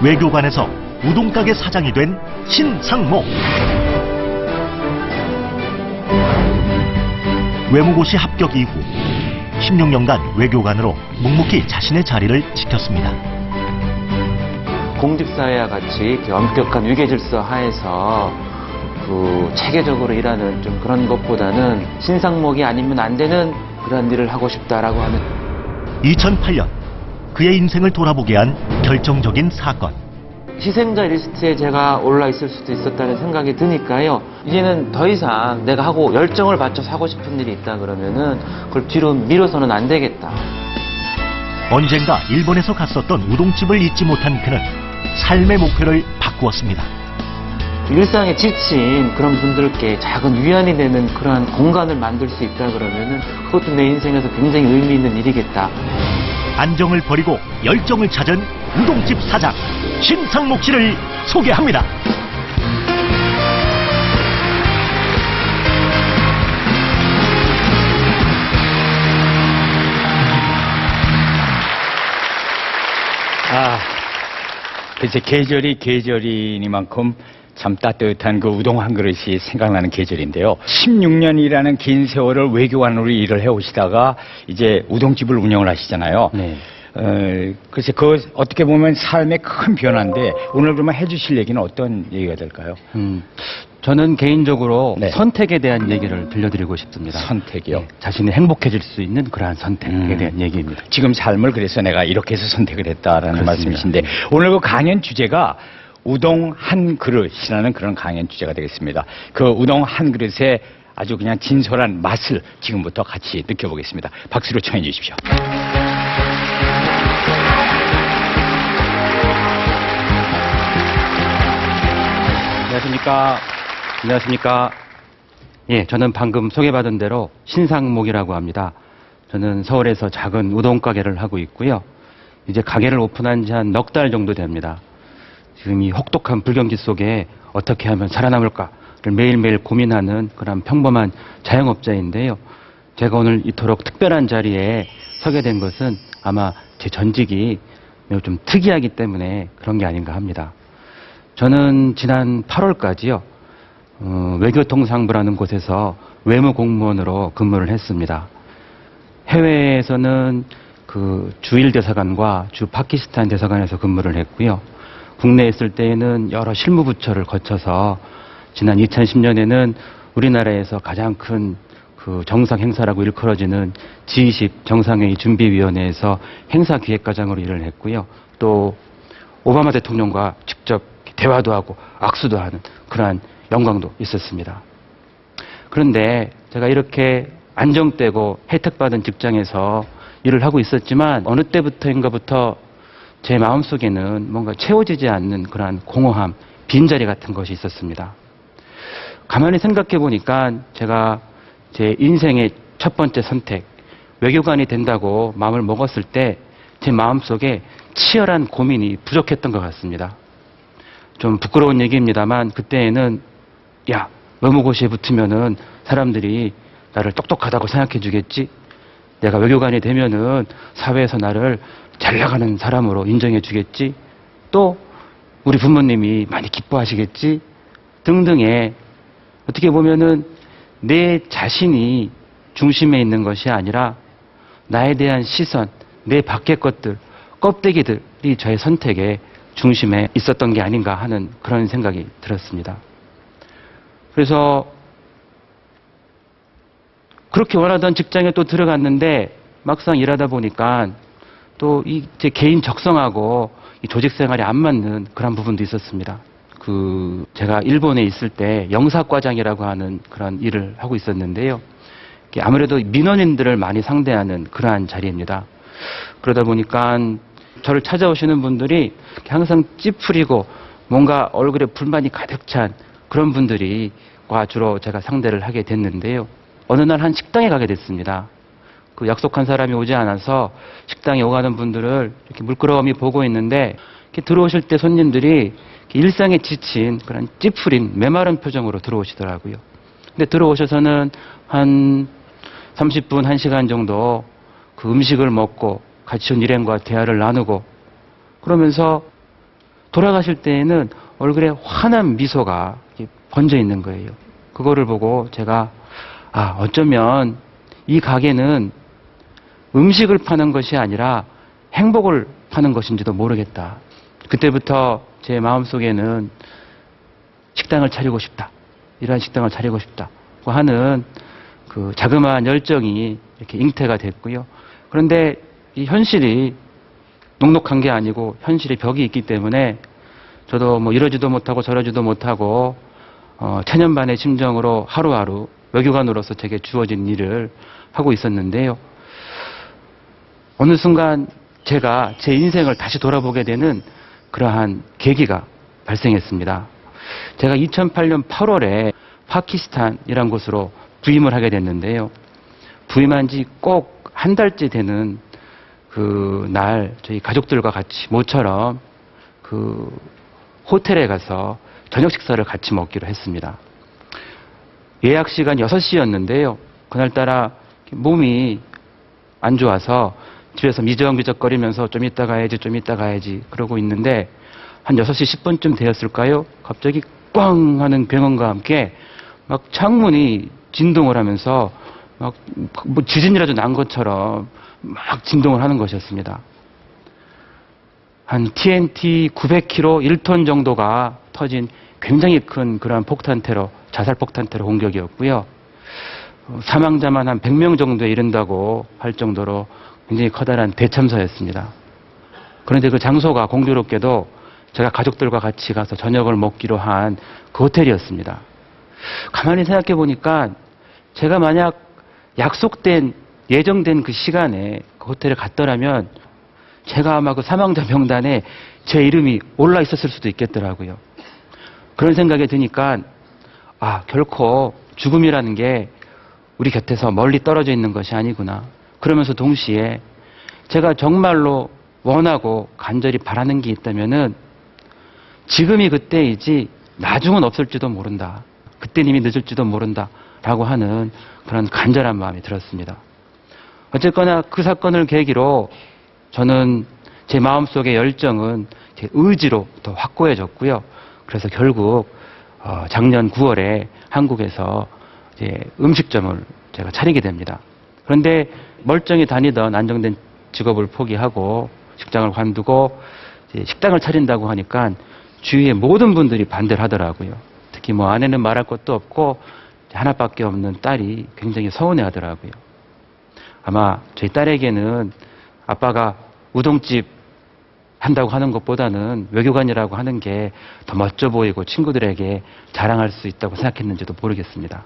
외교관에서 우동가게 사장이 된 신상목. 외무고시 합격 이후 16년간 외교관으로 묵묵히 자신의 자리를 지켰습니다. 공직사회와 같이 이렇게 엄격한 위계질서 하에서 체계적으로 일하는 좀 그런 것보다는 신상목이 아니면 안 되는 그런 일을 하고 싶다라고 하는 2008년 그의 인생을 돌아보게 한 결정적인 사건. 희생자 리스트에 제가 올라 있을 수도 있었다는 생각이 드니까요. 이제는 더 이상 내가 하고 열정을 바쳐서 하고 싶은 일이 있다 그러면은 그걸 뒤로 미뤄서는 안 되겠다. 언젠가 일본에서 갔었던 우동집을 잊지 못한 그는 삶의 목표를 바꾸었습니다. 일상에 지친 그런 분들께 작은 위안이 되는 그러한 공간을 만들 수 있다 그러면은 그것도 내 인생에서 굉장히 의미 있는 일이겠다. 안정을 버리고 열정을 찾은 우동집 사장 신상목 씨를 소개합니다. 글쎄 계절이니만큼 참 따뜻한 그 우동 한 그릇이 생각나는 계절인데요. 16년이라는 긴 세월을 외교관으로 일을 해오시다가 이제 우동집을 운영을 하시잖아요. 네. 글쎄 그 어떻게 보면 삶의 큰 변화인데 오늘 그러면 해주실 얘기는 어떤 얘기가 될까요? 저는 개인적으로 네. 선택에 대한 얘기를 들려드리고 싶습니다. 선택이요. 네, 자신이 행복해질 수 있는 그러한 선택에 대한 얘기입니다. 지금 삶을 그래서 내가 이렇게 해서 선택을 했다라는 그렇습니다. 말씀이신데 오늘 그 강연 주제가 우동 한 그릇이라는 그런 강연 주제가 되겠습니다. 그 우동 한 그릇의 아주 그냥 진솔한 맛을 지금부터 같이 느껴보겠습니다. 박수로 청해 주십시오. 안녕하십니까. 안녕하십니까. 예, 저는 방금 소개받은 대로 신상목이라고 합니다. 저는 서울에서 작은 우동 가게를 하고 있고요. 이제 가게를 오픈한 지 한 넉 달 정도 됩니다. 지금 이 혹독한 불경기 속에 어떻게 하면 살아남을까를 매일매일 고민하는 그런 평범한 자영업자인데요. 제가 오늘 이토록 특별한 자리에 서게 된 것은 아마 제 전직이 매우 좀 특이하기 때문에 그런 게 아닌가 합니다. 저는 지난 8월까지요. 외교통상부라는 곳에서 외무공무원으로 근무를 했습니다. 해외에서는 그 주일 대사관과 주 파키스탄 대사관에서 근무를 했고요. 국내에 있을 때에는 여러 실무부처를 거쳐서 지난 2010년에는 우리나라에서 가장 큰 그 정상 행사라고 일컬어지는 G20 정상회의 준비위원회에서 행사기획과장으로 일을 했고요. 또 오바마 대통령과 직접 대화도 하고 악수도 하는 그러한 영광도 있었습니다. 그런데 제가 이렇게 안정되고 혜택받은 직장에서 일을 하고 있었지만 어느 때부터인가부터 제 마음속에는 뭔가 채워지지 않는 그러한 공허함, 빈자리 같은 것이 있었습니다. 가만히 생각해 보니까 제가 제 인생의 첫 번째 선택, 외교관이 된다고 마음을 먹었을 때 제 마음속에 치열한 고민이 부족했던 것 같습니다. 좀 부끄러운 얘기입니다만 그때에는 야, 외무고시에 붙으면은 사람들이 나를 똑똑하다고 생각해 주겠지? 내가 외교관이 되면은 사회에서 나를 잘 나가는 사람으로 인정해 주겠지? 또 우리 부모님이 많이 기뻐하시겠지? 등등의 어떻게 보면은 내 자신이 중심에 있는 것이 아니라 나에 대한 시선, 내 밖의 것들, 껍데기들이 저의 선택의 중심에 있었던 게 아닌가 하는 그런 생각이 들었습니다. 그래서 그렇게 원하던 직장에 또 들어갔는데 막상 일하다 보니까 또 제 개인 적성하고 이 조직 생활이 안 맞는 그런 부분도 있었습니다. 제가 일본에 있을 때 영사과장이라고 하는 그런 일을 하고 있었는데요. 아무래도 민원인들을 많이 상대하는 그러한 자리입니다. 그러다 보니까 저를 찾아오시는 분들이 항상 찌푸리고 뭔가 얼굴에 불만이 가득 찬 그런 분들과 주로 제가 상대를 하게 됐는데요. 어느 날 한 식당에 가게 됐습니다. 그 약속한 사람이 오지 않아서 식당에 오가는 분들을 이렇게 물끄러미 보고 있는데 이렇게 들어오실 때 손님들이 일상에 지친 그런 찌푸린 메마른 표정으로 들어오시더라고요. 근데 들어오셔서는 한 30분, 1시간 정도 그 음식을 먹고 같이 온 일행과 대화를 나누고 그러면서 돌아가실 때에는 얼굴에 환한 미소가 이렇게 번져 있는 거예요. 그거를 보고 제가 어쩌면 이 가게는 음식을 파는 것이 아니라 행복을 파는 것인지도 모르겠다. 그때부터 제 마음속에는 식당을 차리고 싶다. 이러한 식당을 차리고 싶다고 하는 그 자그마한 열정이 이렇게 잉태가 됐고요. 그런데 이 현실이 녹록한 게 아니고 현실의 벽이 있기 때문에 저도 뭐 이러지도 못하고 저러지도 못하고 천년반의 심정으로 하루하루 외교관으로서 제게 주어진 일을 하고 있었는데요. 어느 순간 제가 제 인생을 다시 돌아보게 되는 그러한 계기가 발생했습니다. 제가 2008년 8월에 파키스탄이란 곳으로 부임을 하게 됐는데요. 부임한 지 꼭 한 달째 되는 그 날 저희 가족들과 같이 모처럼 그 호텔에 가서 저녁 식사를 같이 먹기로 했습니다. 예약 시간 6시였는데요. 그날따라 몸이 안 좋아서 집에서 미적미적거리면서 좀 이따 가야지 그러고 있는데 한 6시 10분쯤 되었을까요? 갑자기 꽝 하는 병원과 함께 막 창문이 진동을 하면서 막 뭐 지진이라도 난 것처럼 막 진동을 하는 것이었습니다. 한 TNT 900kg 1톤 정도가 터진 굉장히 큰 그러한 폭탄 테러, 자살 폭탄 테러 공격이었고요. 사망자만 한 100명 정도에 이른다고 할 정도로 굉장히 커다란 대참사였습니다. 그런데 그 장소가 공교롭게도 제가 가족들과 같이 가서 저녁을 먹기로 한 그 호텔이었습니다. 가만히 생각해 보니까 제가 만약 약속된, 예정된 그 시간에 그 호텔에 갔더라면 제가 아마 그 사망자 명단에 제 이름이 올라 있었을 수도 있겠더라고요. 그런 생각이 드니까 결코 죽음이라는 게 우리 곁에서 멀리 떨어져 있는 것이 아니구나. 그러면서 동시에 제가 정말로 원하고 간절히 바라는 게 있다면은 지금이 그때이지 나중은 없을지도 모른다. 그때는 이미 늦을지도 모른다. 라고 하는 그런 간절한 마음이 들었습니다. 어쨌거나 그 사건을 계기로 저는 제 마음속의 열정은 제 의지로 더 확고해졌고요. 그래서 결국 작년 9월에 한국에서 이제 음식점을 제가 차리게 됩니다. 그런데 멀쩡히 다니던 안정된 직업을 포기하고 직장을 관두고 이제 식당을 차린다고 하니까 주위의 모든 분들이 반대를 하더라고요. 특히 뭐 아내는 말할 것도 없고 하나밖에 없는 딸이 굉장히 서운해 하더라고요. 아마 저희 딸에게는 아빠가 우동집 한다고 하는 것보다는 외교관이라고 하는 게 더 멋져 보이고 친구들에게 자랑할 수 있다고 생각했는지도 모르겠습니다.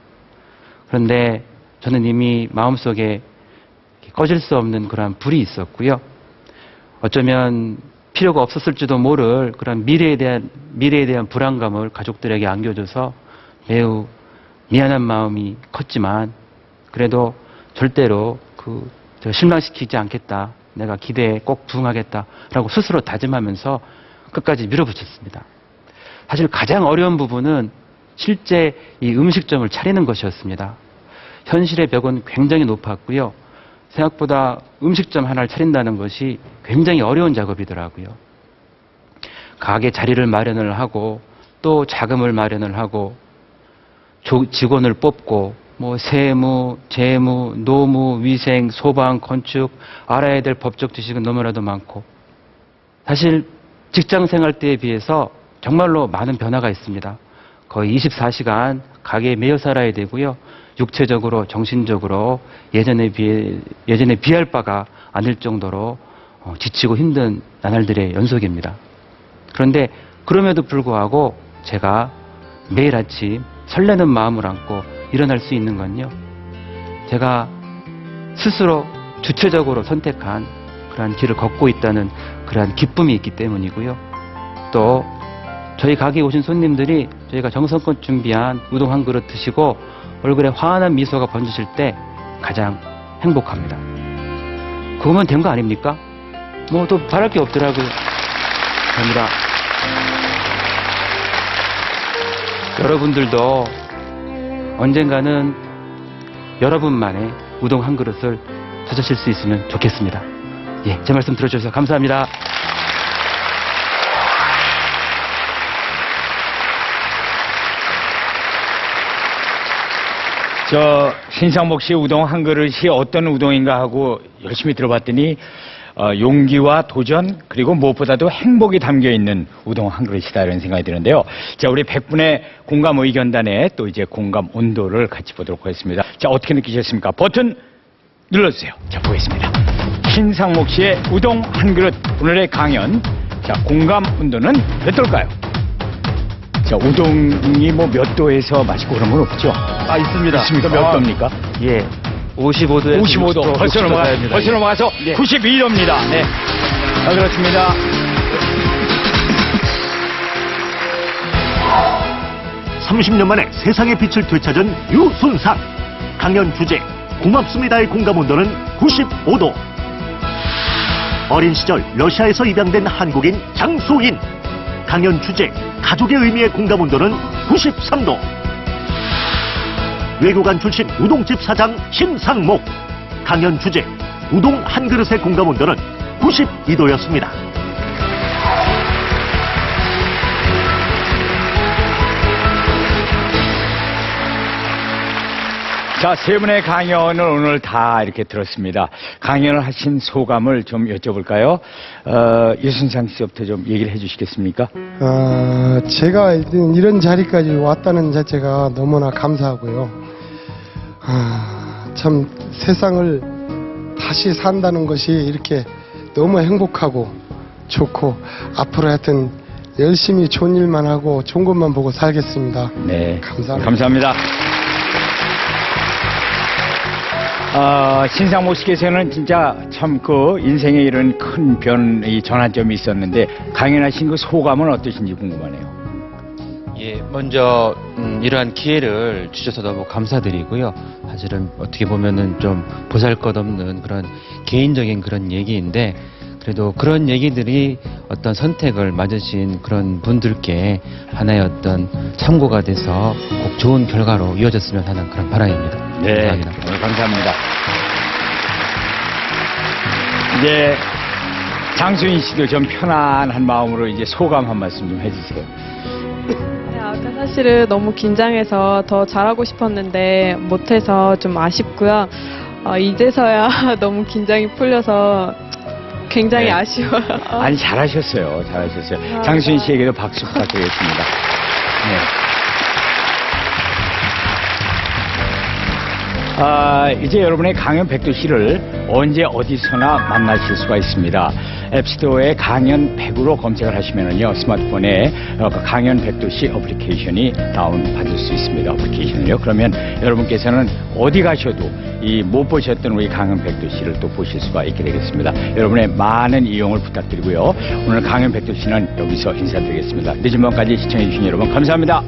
그런데 저는 이미 마음속에 꺼질 수 없는 그런 불이 있었고요. 어쩌면 필요가 없었을지도 모를 그런 미래에 대한 불안감을 가족들에게 안겨줘서 매우 미안한 마음이 컸지만 그래도 절대로 제가 실망시키지 않겠다. 내가 기대에 꼭 부응하겠다라고 스스로 다짐하면서 끝까지 밀어붙였습니다. 사실 가장 어려운 부분은 실제 이 음식점을 차리는 것이었습니다. 현실의 벽은 굉장히 높았고요. 생각보다 음식점 하나를 차린다는 것이 굉장히 어려운 작업이더라고요. 가게 자리를 마련을 하고 또 자금을 마련을 하고 직원을 뽑고 뭐 세무, 재무, 노무, 위생, 소방, 건축 알아야 될 법적 지식은 너무나도 많고 사실 직장 생활 때에 비해서 정말로 많은 변화가 있습니다. 거의 24시간 가게에 매여 살아야 되고요. 육체적으로, 정신적으로 예전에 비할 바가 아닐 정도로 지치고 힘든 나날들의 연속입니다. 그런데 그럼에도 불구하고 제가 매일 아침 설레는 마음을 안고 일어날 수 있는 건요. 제가 스스로 주체적으로 선택한 그러한 길을 걷고 있다는 그러한 기쁨이 있기 때문이고요. 또 저희 가게에 오신 손님들이 저희가 정성껏 준비한 우동 한 그릇 드시고 얼굴에 환한 미소가 번지실 때 가장 행복합니다. 그거면 된 거 아닙니까? 뭐 또 바랄 게 없더라고요. 감사합니다. 여러분들도 언젠가는 여러분만의 우동 한 그릇을 찾으실 수 있으면 좋겠습니다. 예, 제 말씀 들어주셔서 감사합니다. 저 신상목 씨 우동 한 그릇이 어떤 우동인가 하고 열심히 들어봤더니 용기와 도전 그리고 무엇보다도 행복이 담겨 있는 우동 한 그릇이다 이런 생각이 드는데요. 자, 우리 100분의 공감 의견단에 또 이제 공감 온도를 같이 보도록 하겠습니다. 자, 어떻게 느끼셨습니까? 버튼 눌러주세요. 자, 보겠습니다. 신상목 씨의 우동 한 그릇 오늘의 강연. 자, 공감 온도는 몇 도일까요? 자, 우동이 뭐 몇 도에서 맛있고 그런 건 없죠? 아, 있습니다. 있습니까? 몇 도입니까? 예. 55도에서 55도. 벌써 넘어가서 예. 92도입니다. 네. 자, 그렇습니다. 삼십 년 만에 세상의 빛을 되찾은 유순상. 강연 주제 고맙습니다의 공감 온도는 95도. 어린 시절 러시아에서 입양된 한국인 장소인. 강연 주제 가족의 의미의 공감 온도는 93도. 외교관 출신 우동집 사장 신상목. 강연 주제 우동 한 그릇의 공감 온도는 92도였습니다. 자, 세 분의 강연을 오늘 다 이렇게 들었습니다. 강연을 하신 소감을 좀 여쭤볼까요? 유순상 씨부터 좀 얘기를 해주시겠습니까? 제가 이런 자리까지 왔다는 자체가 너무나 감사하고요. 참 세상을 다시 산다는 것이 이렇게 너무 행복하고 좋고 앞으로 하여튼 열심히 좋은 일만 하고 좋은 것만 보고 살겠습니다. 네. 감사합니다. 감사합니다. 신상목 씨께서는 진짜 참 그 인생에 이런 큰 이 전환점이 있었는데 강연하신 그 소감은 어떠신지 궁금하네요. 예, 먼저 이러한 기회를 주셔서 너무 감사드리고요. 사실은 어떻게 보면은 좀 보잘것없는 그런 개인적인 그런 얘기인데 그래도 그런 얘기들이 어떤 선택을 맞으신 그런 분들께 하나의 어떤 참고가 돼서 꼭 좋은 결과로 이어졌으면 하는 그런 바람입니다. 네, 감사합니다. 오늘 감사합니다. 이제 장수인 씨도 좀 편안한 마음으로 이제 소감 한 말씀 좀 해주세요. 네, 아까 사실은 너무 긴장해서 더 잘하고 싶었는데 못해서 좀 아쉽고요. 이제서야 너무 긴장이 풀려서 굉장히 네. 아쉬워요. 아니 잘하셨어요. 잘하셨어요. 장수인 씨에게도 박수 부탁드리겠습니다. 네. 이제 여러분의 강연 100도씨를 언제 어디서나 만나실 수가 있습니다. 앱스토어에 강연 100으로 검색을 하시면은요, 스마트폰에 강연 100도씨 어플리케이션이 다운받을 수 있습니다. 어플리케이션을요. 그러면 여러분께서는 어디 가셔도 이 못 보셨던 우리 강연 100도씨를 또 보실 수가 있게 되겠습니다. 여러분의 많은 이용을 부탁드리고요. 오늘 강연 100도씨는 여기서 인사드리겠습니다. 늦은 밤까지 시청해주신 여러분 감사합니다.